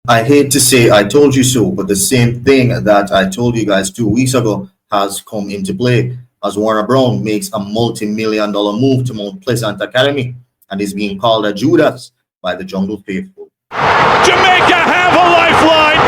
I hate to say I told you so, but the same thing that I told you guys 2 weeks ago has come into play as Warner Brown makes a multi-million dollar move to Mount Pleasant Academy and is being called a Judas by the Jungle Faithful. Jamaica have a lifeline.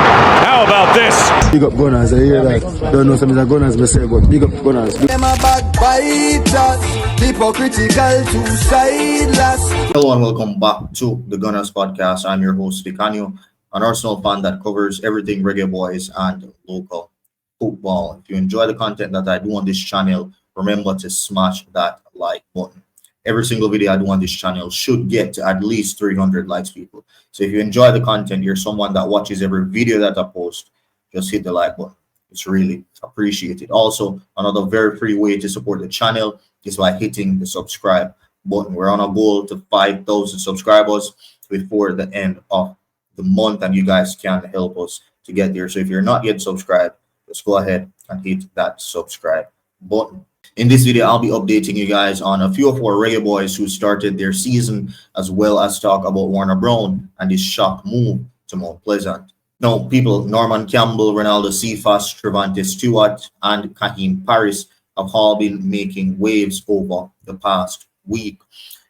How about this? Big up Gunnaz, I hear that. Don't know some of the Gunnaz myself, but big up Gunnaz. Them a backbiters, hypocritical, two-sideless. Hello and welcome back to the Gunnaz podcast. I'm your host Dicanio, an Arsenal fan that covers everything Reggae Boys and local football. If you enjoy the content that I do on this channel, remember to smash that like button. Every single video I do on this channel should get to at least 300 likes, people. So if you enjoy the content, you're someone that watches every video that I post, just hit the like button. It's really appreciated. Also, another very free way to support the channel is by hitting the subscribe button. We're on a goal to 5,000 subscribers before the end of the month, and you guys can help us to get there. So if you're not yet subscribed, let's go ahead and hit that subscribe button. In this video, I'll be updating you guys on a few of our Reggae Boys who started their season, as well as talk about Warner Brown and his shock move to Mount Pleasant. Now, people, Norman Campbell, Ronaldo Cephas, Trevante Stewart, and Kahim Paris have all been making waves over the past week.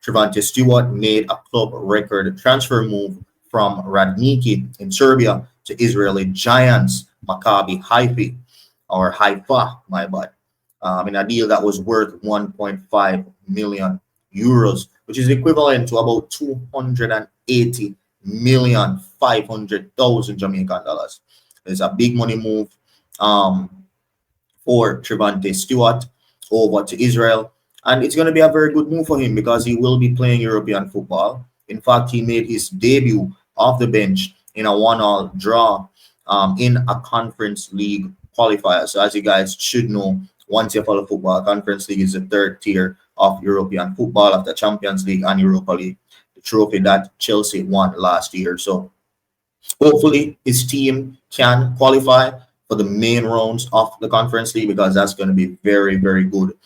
Trevante Stewart made a club record transfer move from Radniki in Serbia to Israeli giants Maccabi Haifa, or Haifa, my bad. In a deal that was worth 1.5 million euros, which is equivalent to about 280 million 500,000 Jamaican dollars. It's a big money move for Trevante Stewart over to Israel, and it's going to be a very good move for him because he will be playing European football. In fact, he made his debut off the bench in a 1-1 draw in a Conference League qualifier. So as you guys should know, once you follow football, Conference League is the third tier of European football after Champions League and Europa League, the trophy that Chelsea won last year. So hopefully his team can qualify for the main rounds of the Conference League, because that's going to be very, very good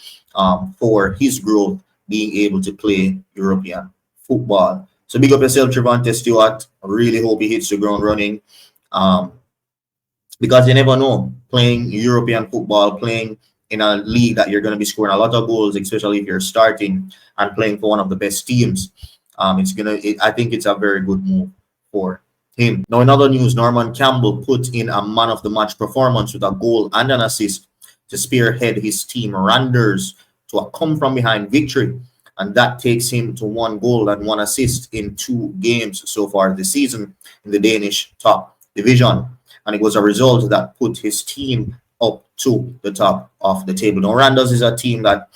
for his growth, being able to play European football. So big up yourself, Trevante Stewart. I really hope he hits the ground running, because you never know, playing European football, playing in a league that you're going to be scoring a lot of goals, especially if you're starting and playing for one of the best teams. I think it's a very good move for him. Now, in other news, Norman Campbell put in a man of the match performance with a goal and an assist to spearhead his team Randers to a come from behind victory, and that takes him to 1 goal and 1 assist in 2 games so far this season in the Danish top division. And it was a result that put his team up to the top of the table. Now, Randers is a team that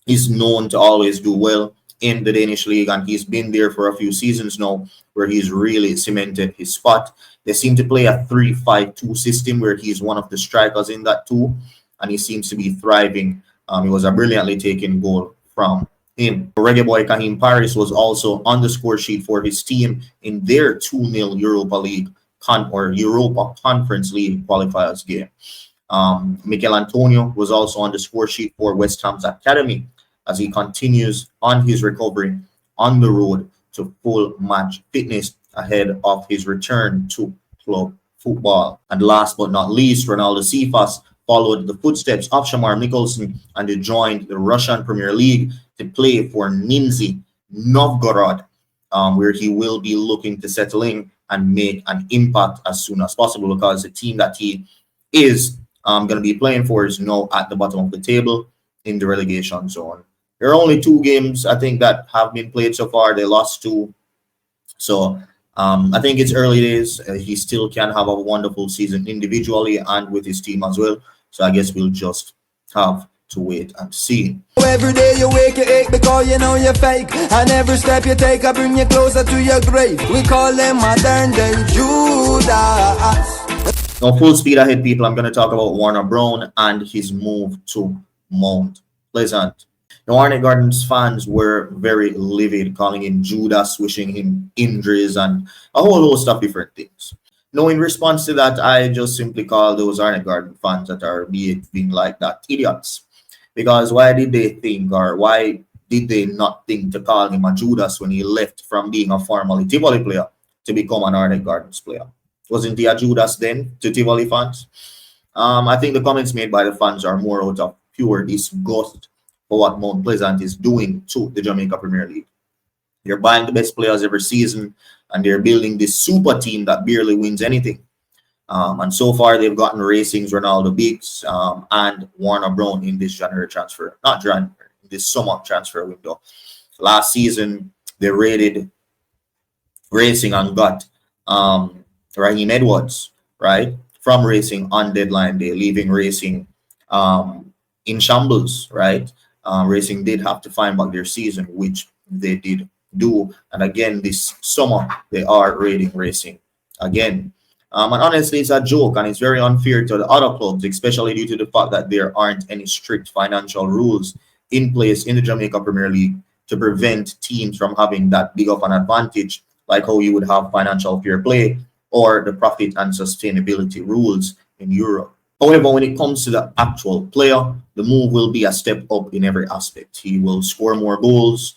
is known to always do well in the Danish league, and he's been there for a few seasons now where he's really cemented his spot. They seem to play a 3-5-2 system where he's one of the strikers in that too, and he seems to be thriving. It was a brilliantly taken goal from him. Reggae boy Kahim Paris was also on the score sheet for his team in their 2-0 Europa League Europa Conference League qualifiers game. Mikel Antonio was also on the score sheet for West Ham's academy as he continues on his recovery on the road to full match fitness ahead of his return to club football. And last but not least, Ronaldo Cephas followed the footsteps of Shamar Nicholson and he joined the Russian Premier League to play for Nizhny Novgorod, where he will be looking to settle in and make an impact as soon as possible, because the team that he is going to be playing for is now at the bottom of the table in the relegation zone. There are only 2 games, I think, that have been played so far. They lost 2. So I think it's early days. He still can have a wonderful season individually and with his team as well. So I guess we'll just have to wait and see. Every day you wake, you ache because you know you're fake. And every step you take, I bring you closer to your grave. We call them modern day Judas. Now, full speed ahead, people. I'm going to talk about Warner Brown and his move to Mount Pleasant. The Warner Gardens fans were very livid, calling him Judas, wishing him injuries and a whole host of different things. Now, in response to that, I just simply call those Warner Garden fans that are being like that idiots. Because why did they think, or why did they not think to call him a Judas when he left from being a formerly Tivoli player to become an Arctic Gardens player. Wasn't he a Judas then to Tivoli fans? I think the comments made by the fans are more out of pure disgust for what Mount Pleasant is doing to the Jamaica Premier League. They're buying the best players every season, and they're building this super team that barely wins anything. And so far, they've gotten Racing's Ronaldo Biggs and Warner Brown in this January transfer, not January, this summer transfer window. Last season, they raided Racing and got Raheem Edwards, right, from Racing on deadline day, leaving Racing in shambles, right? Racing did have to find back their season, which they did do. And again, this summer, they are raiding Racing again. And honestly, it's a joke, and it's very unfair to the other clubs, especially due to the fact that there aren't any strict financial rules in place in the Jamaica Premier League to prevent teams from having that big of an advantage, like how you would have financial fair play or the profit and sustainability rules in Europe. However, when it comes to the actual player, the move will be a step up in every aspect. He will score more goals,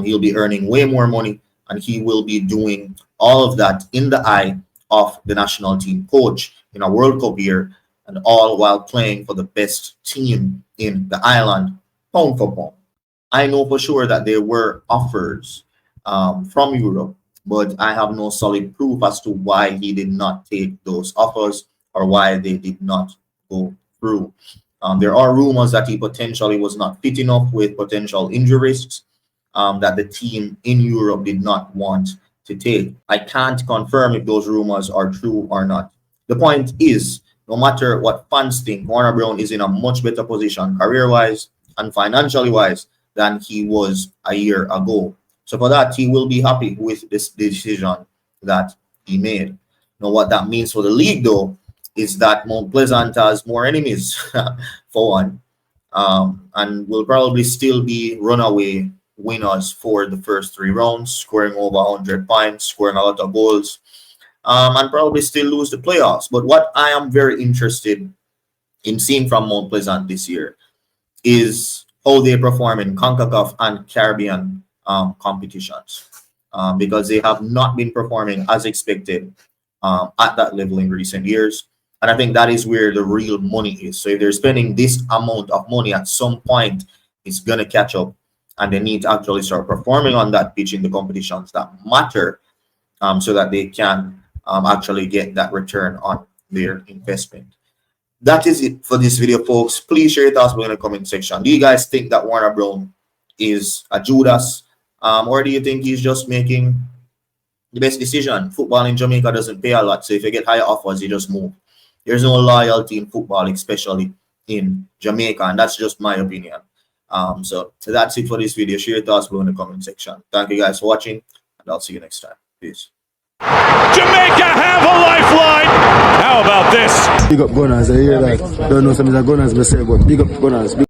he'll be earning way more money, and he will be doing all of that in the eye of the national team coach in a World Cup year, and all while playing for the best team in the island, pound for pound. I know for sure that there were offers from Europe, but I have no solid proof as to why he did not take those offers or why they did not go through. There are rumors that he potentially was not fit enough with potential injury risks that the team in Europe did not want to take. I can't confirm if those rumors are true or not. The point is, no matter what fans think, Warner Brown is in a much better position career-wise and financially-wise than he was a year ago. So for that, he will be happy with this decision that he made. Now, what that means for the league, though, is that Mount Pleasant has more enemies, for one, and will probably still be runaway winners for the first 3 rounds, scoring over 100 points, scoring a lot of goals, and probably still lose the playoffs. But what I am very interested in seeing from Mount Pleasant this year is how they perform in Concacaf and Caribbean competitions, because they have not been performing as expected at that level in recent years. And I think that is where the real money is. So if they're spending this amount of money, at some point, it's going to catch up, and they need to actually start performing on that pitch in the competitions that matter, so that they can actually get that return on their investment. That is it for this video, folks. Please share your thoughts below in the comment section. Do you guys think that Warner Brown is a Judas, or do you think he's just making the best decision? Football in Jamaica doesn't pay a lot, so if you get higher offers, you just move. There's no loyalty in football, especially in Jamaica, and that's just my opinion. So that's it for this video. Share your thoughts below in the comment section. Thank you guys for watching, and I'll see you next time. Peace. Jamaica have a lifeline. How about this? Big up Gunnaz, I hear that. Don't know some of the Gunnaz, but say, but big up Gunnaz.